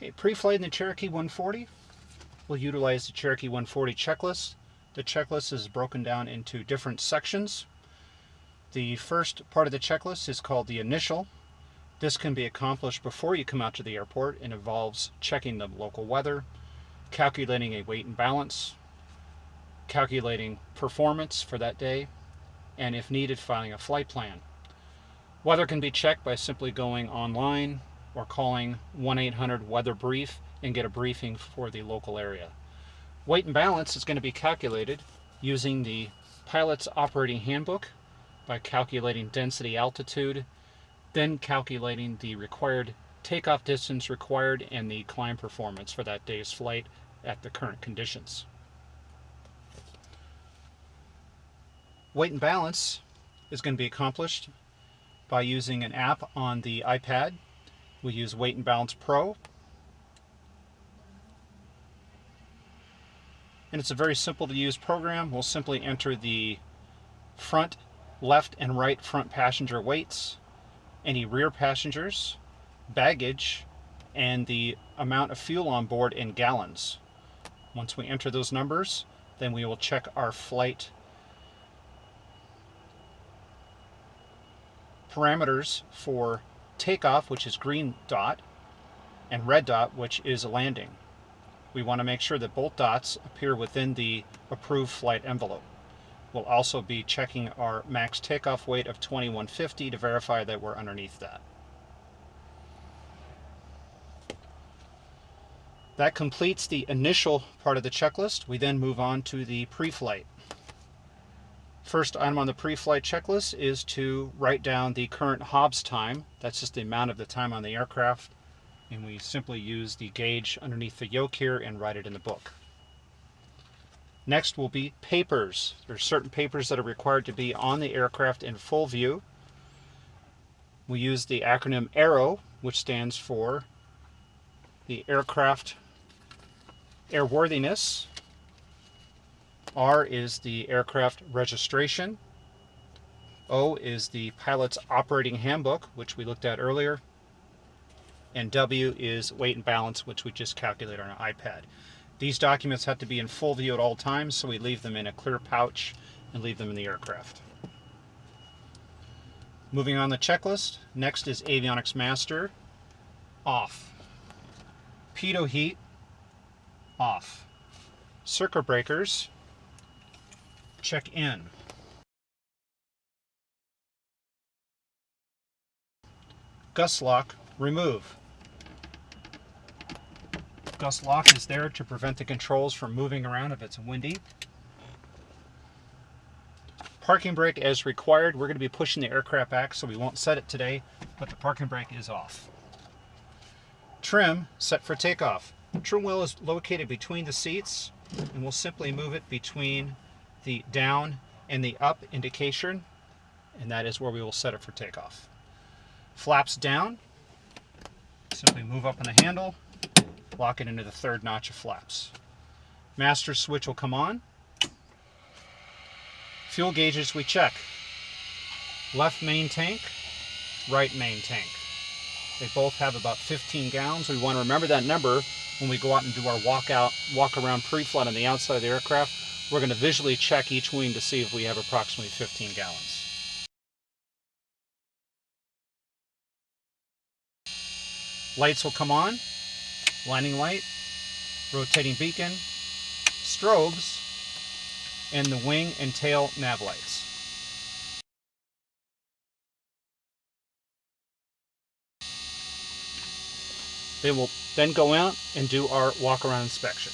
Okay, pre-flight in the Cherokee 140, we'll utilize the Cherokee 140 checklist. The checklist is broken down into different sections. The first part of the checklist is called the initial. This can be accomplished before you come out to the airport and involves checking the local weather, calculating a weight and balance, calculating performance for that day, and if needed, filing a flight plan. Weather can be checked by simply going online or calling 1-800-WEATHER-BRIEF and get a briefing for the local area. Weight and balance is going to be calculated using the pilot's operating handbook by calculating density altitude, then calculating the required takeoff distance required and the climb performance for that day's flight at the current conditions. Weight and balance is going to be accomplished by using an app on the iPad. We use Weight and Balance Pro. And it's a very simple to use program. We'll simply enter the front, left, and right front passenger weights, any rear passengers, baggage, and the amount of fuel on board in gallons. Once we enter those numbers, then we will check our flight parameters for takeoff, which is green dot, and red dot, which is a landing. We want to make sure that both dots appear within the approved flight envelope. We'll also be checking our max takeoff weight of 2150 to verify that we're underneath that. That completes the initial part of the checklist. We then move on to the pre-flight. First item on the pre-flight checklist is to write down the current Hobbs time. That's just the amount of the time on the aircraft. And we simply use the gauge underneath the yoke here and write it in the book. Next will be papers. There are certain papers that are required to be on the aircraft in full view. We use the acronym AARO, which stands for the aircraft airworthiness. R is the aircraft registration. O is the pilot's operating handbook, which we looked at earlier. And W is weight and balance, which we just calculated on our iPad. These documents have to be in full view at all times, so we leave them in a clear pouch and leave them in the aircraft. Moving on the checklist, next is Avionics Master, off. Pitot heat, off. Circuit breakers, check in. Gust lock, remove. Gust lock is there to prevent the controls from moving around if it's windy. Parking brake as required. We're going to be pushing the aircraft back, so we won't set it today, but the parking brake is off. Trim set for takeoff. The trim wheel is located between the seats, and we'll simply move it between the down and the up indication, and that is where we will set it for takeoff. Flaps down. Simply move up on the handle, lock it into the third notch of flaps. Master switch will come on. Fuel gauges we check. Left main tank, right main tank. They both have about 15 gallons. We want to remember that number when we go out and do our walk around pre-flight on the outside of the aircraft. We're going to visually check each wing to see if we have approximately 15 gallons. Lights will come on. Landing light, rotating beacon, strobes, and the wing and tail nav lights. They will then go out and do our walk-around inspection.